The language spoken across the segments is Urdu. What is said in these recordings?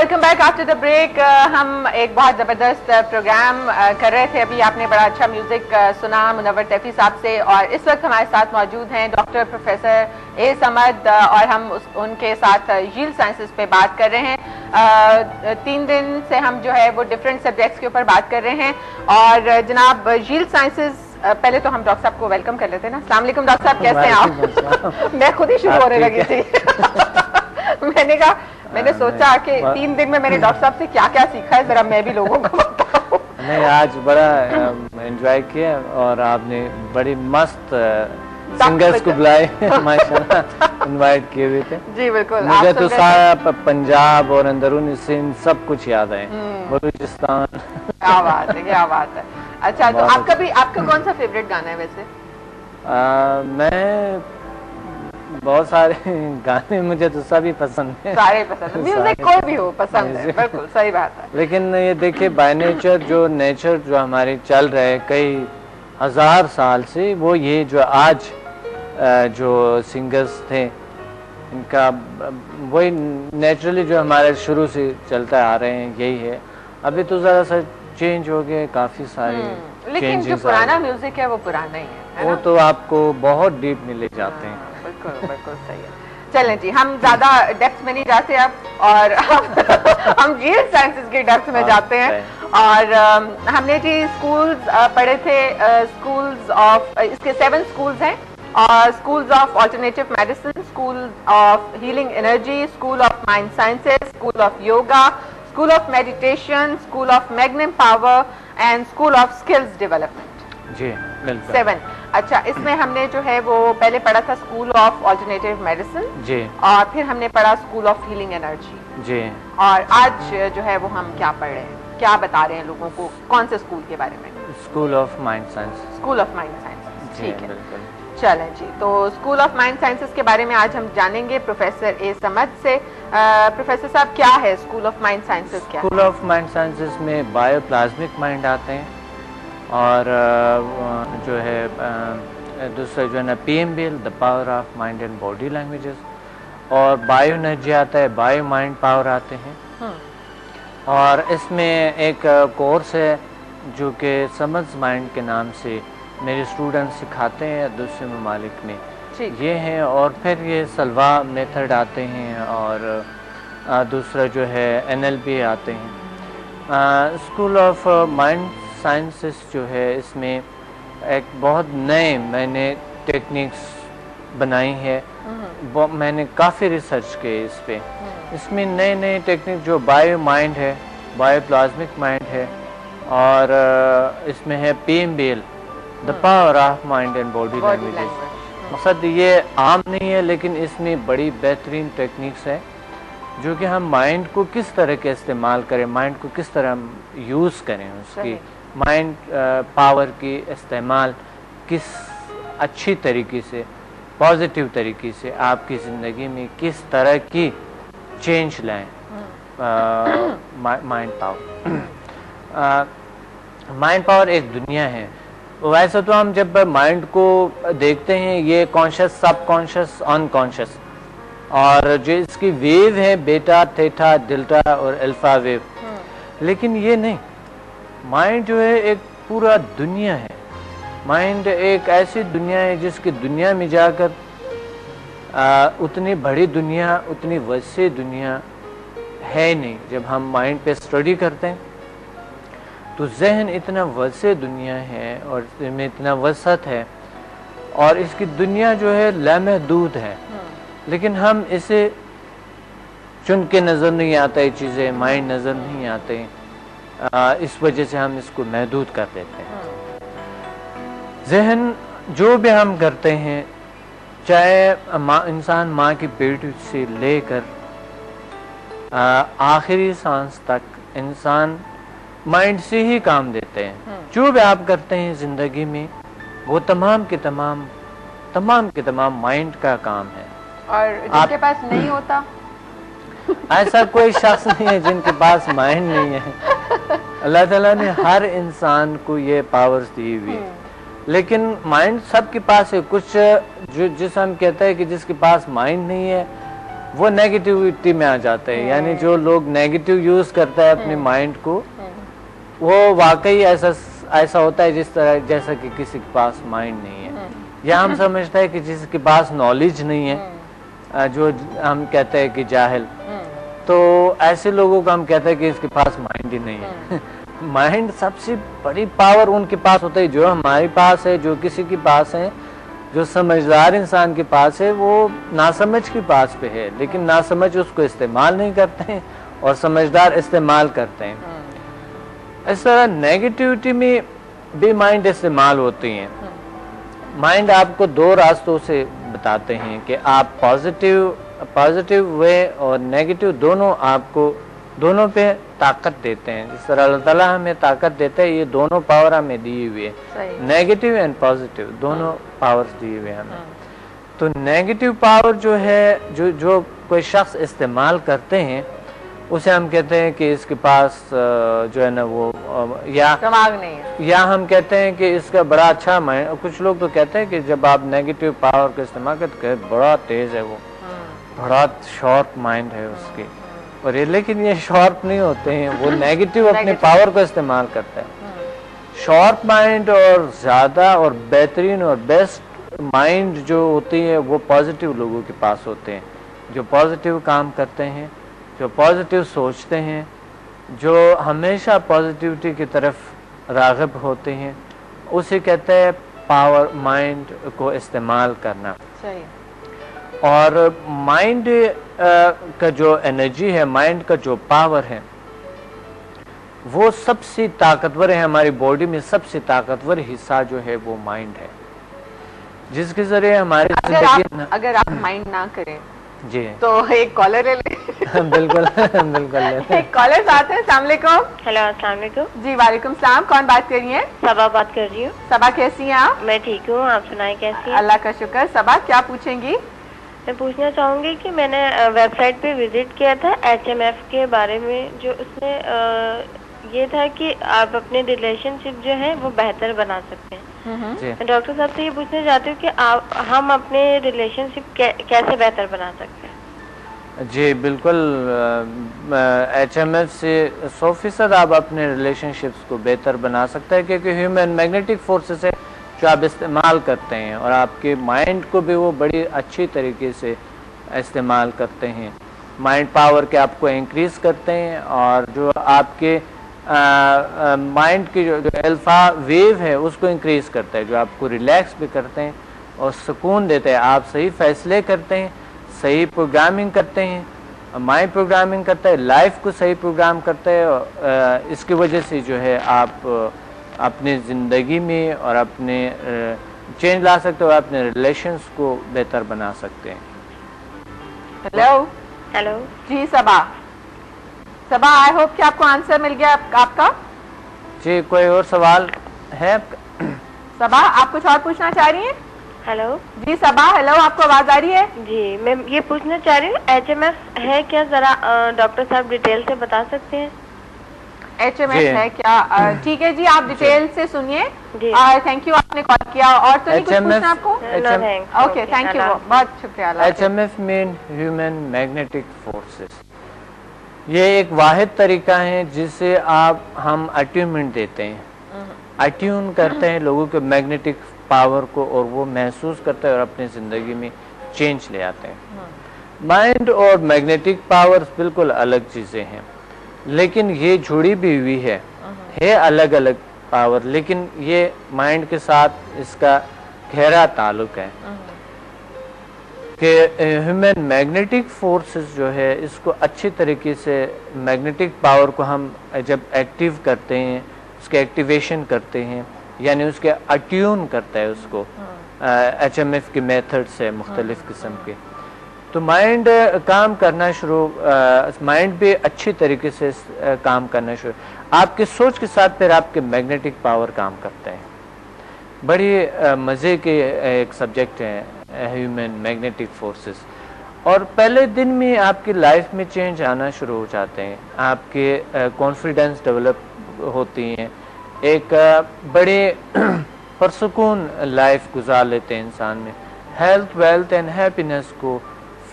Welcome back after the break. ہم ایک بہت زبردست پروگرام کر رہے تھے. ابھی آپ نے بڑا اچھا میوزک سنا منور تیفی صاحب سے, اور اس وقت ہمارے ساتھ موجود ہیں ڈاکٹر پروفیسر اے سمد, اور ہم ان کے ساتھ جھیل سائنسز پہ بات کر رہے ہیں. 3 دن سے ہم جو ہے وہ ڈفرینٹ سبجیکٹس کے اوپر بات کر رہے ہیں. اور جناب جھیل سائنسز, پہلے تو ہم ڈاکٹر صاحب کو ویلکم کر لیتے ہیں نا. السلام علیکم ڈاکٹر صاحب, کیسے ہیں آپ؟ میں خود ہی شروع ہونے لگی تھی. میں نے سوچا کہ 3 دن میں نے ڈاکٹر صاحب سے کیا کیا سیکھا ہے, ذرا میں بھی لوگوں کو بتاؤں. نہیں, آج بڑا انجوائے کیا, اور آپ نے بڑی مست سنگرز کو بلائے ماشاءاللہ, انوائٹ کیے ہوئے تھے. جی بالکل. مجھے تو سارا پنجاب اور اندرونی سندھ سب کچھ یاد ہے, بلوچستان. کیا بات ہے, کیا بات ہے. اچھا, تو آپ کا کون سا فیوریٹ گانا ہے ویسے؟ میں بہت سارے گانے, مجھے تو سبھی پسند ہیں. سارے پسند ہیں, میوزک کوئی بھی ہو پسند ہے, بالکل صحیح بات ہے. لیکن یہ دیکھیں, بائی نیچر جو ہمارے چل رہے ہیں کئی ہزار سال سے, وہ یہ جو آج جو سنگرز تھے ان کا وہی نیچرلی جو ہمارے شروع سے چلتا آ رہے ہیں یہی ہے. ابھی تو ذرا سا چینج ہو گئے, کافی ساری, لیکن جو پرانا میوزک ہے وہ پرانا ہی ہے, وہ تو آپ کو بہت ڈیپ میں لے جاتے ہیں. بالکل بالکل صحیح ہے. چلیں جی, ہم زیادہ ڈیپتھ میں نہیں جاتے اب, اور ہم جھیل سائنسز کے ڈیپتھ میں جاتے ہیں. اور ہم نے جی اسکولز پڑھے تھے, اسکولز آف, اس کے 7 اسکولز ہیں, اور schools of alternative medicine, school of healing energy, school of mind sciences, school of yoga, school of meditation, school of magnum power, and school of skills development. جی بالکل. 7. اچھا, اس میں ہم نے جو ہے وہ پہلے پڑھا تھا اسکول آف آلٹرنیٹیو میڈیسن, جی, اور پھر ہم نے پڑھا اسکول آف ہیلنگ انرجی. جی. اور آج جو ہے وہ ہم کیا پڑھ رہے ہیں, کیا بتا رہے ہیں لوگوں کو, کون سے اسکول کے بارے میں؟ School of mind science. School of mind science, ٹھیک ہے. بالکل. چلیں جی, تو اسکول آف مائنڈ سائنسز کے بارے میں آج ہم جانیں گے پروفیسر اے سمد سے. پروفیسر صاحب, کیا ہے اسکول آف مائنڈ سائنسز؟ کیا اسکول آف مائنڈ سائنسز میں بایو پلازمک مائنڈ آتے ہیں, اور جو ہے دوسرا جو ہے نا P M B L, the power of mind and body languages, اور بایو انرجی آتا ہے, بایو مائنڈ پاور آتے ہیں. اور اس میں ایک کورس ہے جو کہ سمجھ مائنڈ کے نام سے میرے اسٹوڈنٹ سکھاتے ہیں دوسرے ممالک میں, یہ ہیں. اور پھر یہ سلوا میتھڈ آتے ہیں, اور دوسرا جو ہے NLP آتے ہیں. اسکول آف مائنڈ سائنسز جو ہے, اس میں ایک بہت نئے میں نے ٹیکنیکس بنائی ہے, میں نے کافی ریسرچ کی اس پہ. اس میں نئے ٹیکنیک جو بایو مائنڈ ہے, بایو پلازمک مائنڈ ہے, اور اس میں ہے P M B L, the power of mind and body languages. مقصد یہ عام نہیں ہے, لیکن اس میں بڑی بہترین ٹیکنیکس ہے جو کہ ہم مائنڈ کو کس طرح کے استعمال کریں, مائنڈ کو کس طرح یوز کریں, اس کی مائنڈ پاور کی استعمال کس اچھی طریقے سے, پازیٹیو طریقے سے آپ کی زندگی میں کس طرح کی چینج لائیں. مائنڈ پاور ایک دنیا ہے. ویسے تو ہم جب مائنڈ کو دیکھتے ہیں, یہ کانشیس, سب کانشیس, ان کانشیس, اور جو اس کی ویو ہے بیٹا, تھیٹا, ڈیلٹا اور الفا ویو. لیکن یہ نہیں, مائنڈ جو ہے ایک پورا دنیا ہے. مائنڈ ایک ایسی دنیا ہے جس کی دنیا میں جا کر اتنی بڑی دنیا, اتنی وسیع دنیا ہے نہیں. جب ہم مائنڈ پہ اسٹڈی کرتے ہیں تو ذہن اتنا وسیع دنیا ہے, اور اس میں اتنا وسعت ہے, اور اس کی دنیا جو ہے لامحدود ہے. لیکن ہم اسے چن کے نظر نہیں آتا, یہ چیزیں مائنڈ نظر نہیں آتے, اس وجہ سے ہم اس کو محدود کر دیتے ہیں. ذہن جو بھی ہم کرتے ہیں, چاہے انسان ماں کی پیٹ سے لے کر آخری سانس تک, انسان مائنڈ سے ہی کام دیتے ہیں. جو بھی آپ کرتے ہیں زندگی میں, وہ تمام کے تمام مائنڈ کا کام ہے. اور جن کے پاس نہیں ہوتا, ایسا کوئی شخص نہیں ہے جن کے پاس مائنڈ نہیں ہے. اللہ تعالیٰ نے ہر انسان کو یہ پاورز دی ہوئی ہے, لیکن مائنڈ سب کے پاس ہے. کچھ جو جس ہم کہتے ہیں کہ جس کے پاس مائنڈ نہیں ہے, وہ نیگیٹیوٹی میں آ جاتے ہیں. یعنی جو لوگ نیگیٹیو یوز کرتا ہے اپنی مائنڈ کو, وہ واقعی ایسا ہوتا ہے جس طرح جیسا کہ کسی کے پاس مائنڈ نہیں ہے, یا ہم سمجھتے ہیں کہ جس کے پاس نالج نہیں ہے, جو ہم کہتے ہیں کہ جاہل, تو ایسے لوگوں کو ہم کہتے ہیں کہ اس کے پاس مائنڈ ہی نہیں ہے. مائنڈ سب سے بڑی پاور ان کے پاس ہوتا ہے جو ہمارے پاس ہے, جو کسی کے پاس ہے, جو سمجھدار انسان کے پاس ہے, وہ ناسمجھ کے پاس پہ ہے, لیکن ناسمجھ اس کو استعمال نہیں کرتے ہیں اور سمجھدار استعمال کرتے ہیں. اس طرح نیگیٹیوٹی میں بھی مائنڈ استعمال ہوتی ہیں. مائنڈ آپ کو دو راستوں سے بتاتے ہیں کہ آپ پازیٹیو وے اور نیگیٹو دونوں آپ کو دونوں پہ طاقت دیتے ہیں. جس طرح اللہ تعالیٰ ہمیں طاقت دیتے ہیں, یہ دونوں پاور ہمیں دی ہوئی ہے, نیگیٹو اینڈ پازیٹیو دونوں پاورز دی ہوئے ہمیں. تو نیگیٹو پاور جو ہے جو کوئی شخص استعمال کرتے ہیں, اسے ہم کہتے ہیں کہ اس کے پاس جو ہے نا وہ یا دماغ نہیں ہے, یا ہم کہتے ہیں کہ اس کا بڑا اچھا مائنڈ. کچھ لوگ تو کہتے ہیں کہ جب آپ نیگیٹو پاور کا استعمال کرتے ہیں بڑا تیز ہے, وہ بڑا شارپ مائنڈ ہے اس کی, اور لیکن یہ شارپ نہیں ہوتے ہیں, وہ نیگیٹو اپنے پاور کو استعمال کرتے ہیں. شارپ مائنڈ اور زیادہ اور بہترین اور بیسٹ مائنڈ جو ہوتی ہے وہ پازیٹیو لوگوں کے پاس ہوتے ہیں, جو پازیٹیو کام کرتے ہیں, جو پازیٹیو سوچتے ہیں, جو ہمیشہ پازیٹیوٹی کی طرف راغب ہوتے ہیں. اسے کہتے ہیں پاور, مائنڈ کو استعمال کرنا. اور مائنڈ کا جو انرجی ہے, مائنڈ کا جو پاور ہے, وہ سب سے طاقتور ہے. ہماری باڈی میں سب سے طاقتور حصہ جو ہے وہ مائنڈ ہے, جس کے ذریعے ہماری زندگی. اگر آپ مائنڈ نہ کریں جی تو ایک کالر لے لیں. بالکل بالکل. ایک کالر آتے ہیں. السلام علیکم. ہیلو, السلام علیکم. جی وعلیکم السلام. کون بات کر رہی ہیں؟ صبا بات کر رہی ہوں. صبا کیسی ہیں آپ؟ میں ٹھیک ہوں, آپ سنائیں کیسی ہیں؟ اللہ کا شکر. صبا کیا پوچھیں گی؟ میں پوچھنا چاہوں گی کہ میں نے ویب سائٹ پہ وزٹ کیا تھا HMF کے بارے میں, جو اس میں یہ تھا کہ آپ اپنے ریلیشن شپ جو ہے وہ بہتر بنا سکتے ہیں. میں ڈاکٹر صاحب سے یہ پوچھنا چاہتی ہوں کہ ہم اپنے ریلیشن شپ کیسے بہتر بنا سکتے ہیں؟ جی بالکل. HMF سے 100% آپ اپنے ریلیشن شپس کو بہتر بنا سکتے ہیں, کیونکہ ہیومن میگنیٹک فورسز ہے جو آپ استعمال کرتے ہیں, اور آپ کے مائنڈ کو بھی وہ بڑی اچھی طریقے سے استعمال کرتے ہیں. مائنڈ پاور کے آپ کو انکریز کرتے ہیں, اور جو آپ کے مائنڈ کی جو الفا ویو ہے اس کو انکریز کرتا ہے, جو آپ کو ریلیکس بھی کرتے ہیں اور سکون دیتے ہیں. آپ صحیح فیصلے کرتے ہیں, صحیح پروگرامنگ کرتے ہیں, مائنڈ پروگرامنگ کرتا ہے, لائف کو صحیح پروگرام کرتا ہے. اس کی وجہ سے جو ہے آپ اپنی زندگی میں اور اپنے چینج لا سکتے ہو, اپنے ریلیشنز کو بہتر بنا سکتے ہیں. ہیلو. ہیلو. جی صبا آئی ہوپ کہ آپ کو آنسر مل گیا آپ کا. جی کوئی اور سوال ہے؟ صبا آپ کچھ اور پوچھنا چاہ رہی ہیں؟ ہیلو. جی صبا ہیلو, آپ کو آواز آ رہی ہے؟ جی میں یہ پوچھنا چاہ رہی ہوں HMF ہے کیا, ذرا ڈاکٹر صاحب ڈیٹیل سے بتا سکتے ہیں؟ HMF ہے کیا؟ ٹھیک ہے جی, آپ ڈیٹیل سے سنیے. تھینک یو, آپ نے کال کیا. اور تو نہیں کچھ پوچھنا آپ کو؟ اوکے تھینک یو, بہت شکریہ. HMF مین ہیومن میگنیٹک فورسز. یہ ایک واحد طریقہ ہے جس سے ہم اٹیونمنٹ دیتے ہیں, اٹیون کرتے ہیں لوگوں کے میگنیٹک پاور کو, اور وہ محسوس کرتے ہیں اور اپنی زندگی میں چینج لے آتے ہیں. مائنڈ اور میگنیٹک پاور بالکل الگ چیزیں ہیں, لیکن یہ جڑی بھی ہوئی ہے الگ الگ پاور, لیکن یہ مائنڈ کے ساتھ اس کا گہرا تعلق ہے. کہ ہیومن میگنیٹک فورسز جو ہے اس کو اچھی طریقے سے میگنیٹک پاور کو ہم جب ایکٹیو کرتے ہیں, اس کے ایکٹیویشن کرتے ہیں, یعنی اس کے اٹیون کرتا ہے اس کو HMF کے میتھڈ سے مختلف قسم کے, تو مائنڈ کام کرنا مائنڈ بھی اچھی طریقے سے کام کرنا شروع. آپ کے سوچ کے ساتھ پھر آپ کے میگنیٹک پاور کام کرتے ہیں. بڑی مزے کے ایک سبجیکٹ ہے ہیومن میگنیٹک فورسز, اور پہلے دن میں آپ کی لائف میں چینج آنا شروع ہو جاتے ہیں, آپ کے کانفیڈنس ڈیولپ ہوتی ہیں, ایک بڑے پرسکون لائف گزار لیتے ہیں انسان میں, ہیلتھ ویلتھ اینڈ ہیپینس کو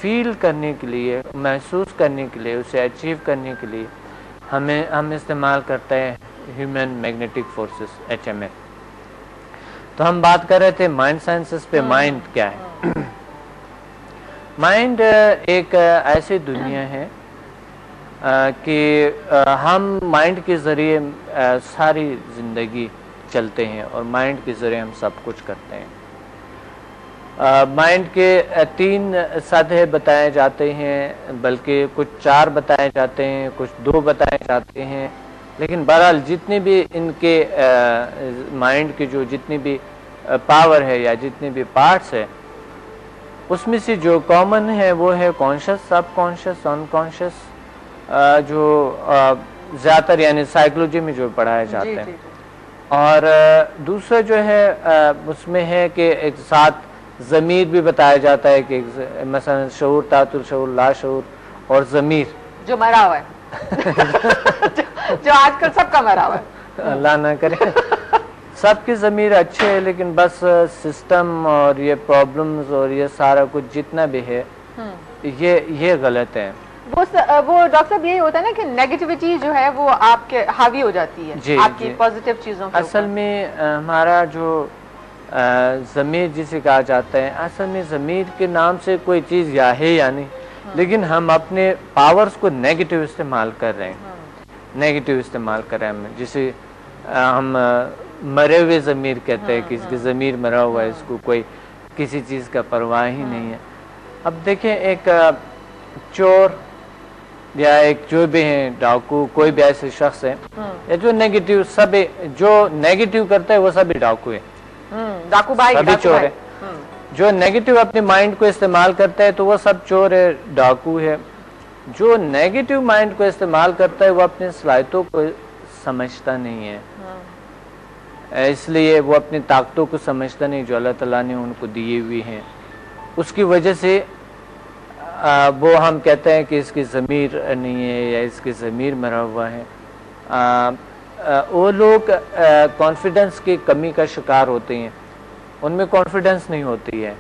فیل کرنے کے لیے, محسوس کرنے کے لیے, اسے اچیو کرنے کے لیے ہم استعمال کرتے ہیں ہیومن میگنیٹک فورسز HMF. تو ہم بات کر رہے تھے مائنڈ سائنسز پہ. مائنڈ کیا ہے؟ مائنڈ ایک ایسی دنیا ہے کہ ہم مائنڈ کے ذریعے ساری زندگی چلتے ہیں اور مائنڈ کے ذریعے ہم سب کچھ کرتے ہیں. مائنڈ کے 3 سطح بتائے جاتے ہیں, بلکہ کچھ 4 بتائے جاتے ہیں, کچھ 2 بتائے جاتے ہیں, لیکن بہرحال جتنے بھی ان کے مائنڈ کی جو جتنی بھی پاور ہے یا جتنے بھی پارٹس ہے, اس میں سے جو کامن ہے وہ ہے کانشس, سب کانشس, ان کانشس, جو زیادہ تر یعنی سائیکولوجی میں جو پڑھائے جاتے ہیں. اور دوسرا جو ہے اس میں ہے کہ ایک ساتھ ضمیر بھی بتایا جاتا ہے کہ مثلا شعور, تحت الشعور, لاشعور اور ضمیر جو مرا ہوا ہے جو آج کل سب کا مرا ہوا ہے. اللہ نہ کرے. سب کی ضمیر اچھے ہے, لیکن بس سسٹم اور یہ پرابلمز اور یہ سارا کچھ جتنا بھی ہے یہ غلط ہے. وہ ڈاکٹر صاحب یہی ہوتا ہے نا کہ نیگیٹیوٹی جو ہے وہ آپ کے حاوی ہو جاتی ہے آپ کی پازیٹیو چیزوں کے. اصل میں ہمارا جو ضمیر جسے کہا جاتا ہے, اصل میں ضمیر کے نام سے کوئی چیز یا ہے یا نہیں, لیکن ہم اپنے پاورز کو نیگیٹیو استعمال کر رہے ہیں. نیگیٹیو استعمال کر رہے ہیں ہم, جسے ہم مرے ہوئے ضمیر کہتے ہیں, کسی کے ضمیر مرا ہوا ہے, اس کو کوئی کسی چیز کا پرواہ ہی نہیں ہے. اب دیکھیں ایک چور یا ایک جو بھی ہیں ڈاکو, کوئی بھی ایسے شخص ہے یا جو نیگیٹیو, سب جو نیگیٹیو کرتا ہے وہ سبھی ڈاکو ہے, ڈاکو بھائی, سبھی چور ہے. جو نیگیٹیو اپنے مائنڈ کو استعمال کرتا ہے تو وہ سب چور ہے, ڈاکو ہے. جو نیگیٹیو مائنڈ کو استعمال کرتا ہے وہ اپنے صلاحیتوں کو سمجھتا نہیں ہے, اس لیے وہ اپنی طاقتوں کو سمجھتا نہیں جو اللہ تعالیٰ نے ان کو دیے ہوئی ہیں. اس کی وجہ سے وہ ہم کہتے ہیں کہ اس کی ضمیر نہیں ہے یا اس کی ضمیر مرا ہوا ہے. وہ لوگ کانفیڈنس کی کمی کا شکار ہوتے ہیں, ان میں کانفیڈنس نہیں ہوتی ہے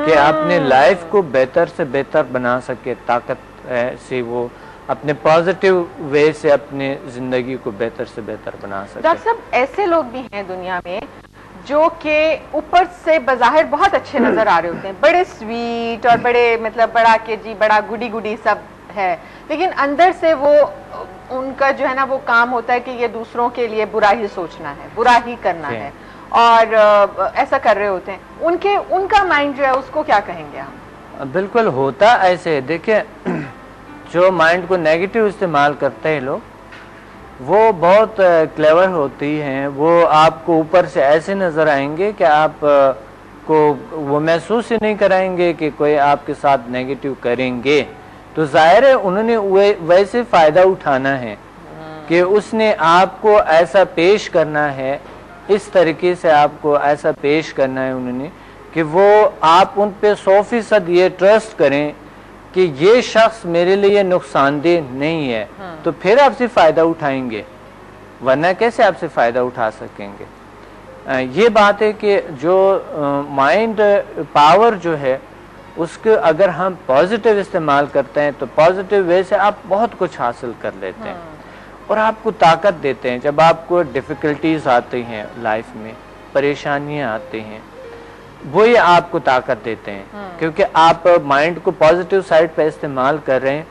کہ اپنے لائف کو بہتر سے بہتر بنا سکے, طاقت سے وہ اپنے پازیٹیو وے سے اپنے زندگی کو بہتر سے بہتر بنا سکے. ڈاکٹر صاحب ایسے لوگ بھی ہیں دنیا میں جو کہ اوپر سے بظاہر بہت اچھے نظر آ رہے ہوتے ہیں, بڑے سویٹ اور بڑے مطلب بڑا کہ جی بڑا گڈی گڈی سب ہے, لیکن اندر سے وہ ان کا جو ہے نا وہ کام ہوتا ہے کہ یہ دوسروں کے لیے برا ہی سوچنا ہے, برا ہی کرنا ہے, اور ایسا کر رہے ہوتے ہیں. ان کا مائنڈ جو ہے اس کو کیا کہیں گے ہم؟ بالکل ہوتا ایسے. دیکھیں جو مائنڈ کو نیگیٹو استعمال کرتے ہیں لوگ, وہ بہت کلیور ہوتی ہیں. وہ آپ کو اوپر سے ایسے نظر آئیں گے کہ آپ کو وہ محسوس ہی نہیں کرائیں گے کہ کوئی آپ کے ساتھ نیگیٹو کریں گے. تو ظاہر ہے انہوں نے ویسے فائدہ اٹھانا ہے کہ اس نے آپ کو ایسا پیش کرنا ہے, اس طریقے سے آپ کو ایسا پیش کرنا ہے انہوں نے کہ وہ آپ ان پہ 100% یہ ٹرسٹ کریں کہ یہ شخص میرے لیے نقصان دہ نہیں ہے, تو پھر آپ سے فائدہ اٹھائیں گے, ورنہ کیسے آپ سے فائدہ اٹھا سکیں گے. یہ بات ہے کہ جو مائنڈ پاور جو ہے اس کو اگر ہم پازیٹیو استعمال کرتے ہیں تو پازیٹیو وے سے آپ بہت کچھ حاصل کر لیتے ہیں اور آپ کو طاقت دیتے ہیں. جب آپ کو ڈیفیکلٹیز آتی ہیں لائف میں, پریشانیاں آتی ہیں, وہی آپ کو طاقت دیتے ہیں, کیونکہ آپ مائنڈ کو پازیٹیو سائڈ پہ استعمال کر رہے ہیں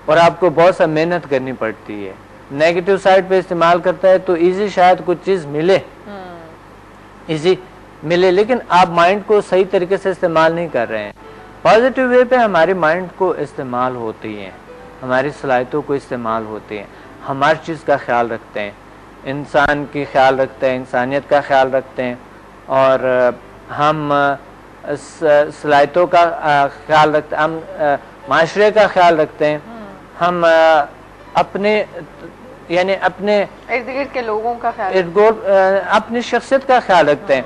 اور آپ کو بہت سا محنت کرنی پڑتی ہے. نیگیٹو سائڈ پہ استعمال کرتا ہے تو ایزی شاید کچھ چیز ملے, ایزی ملے, لیکن آپ مائنڈ کو صحیح طریقے سے استعمال نہیں کر رہے ہیں. پازیٹیو وے پہ ہماری مائنڈ کو استعمال ہوتی ہیں, ہماری صلاحیتوں کو استعمال ہوتی ہیں, ہم ہر چیز کا خیال رکھتے ہیں, انسان کی خیال رکھتے ہیں, انسانیت کا خیال رکھتے ہیں, اور ہم صلاحیتوں کا خیال رکھتے ہیں, ہم معاشرے کا خیال رکھتے ہیں, ہم اپنے یعنی اپنے ارد گرد کے لوگوں کا خیال, اپنی شخصیت کا خیال رکھتے ہیں.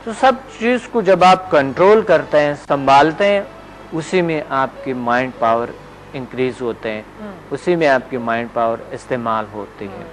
تو سب چیز کو جب آپ کنٹرول کرتے ہیں, سنبھالتے ہیں, اسی میں آپ کی مائنڈ پاور انکریز ہوتے ہیں, اسی میں آپ کی مائنڈ پاور استعمال ہوتی ہے.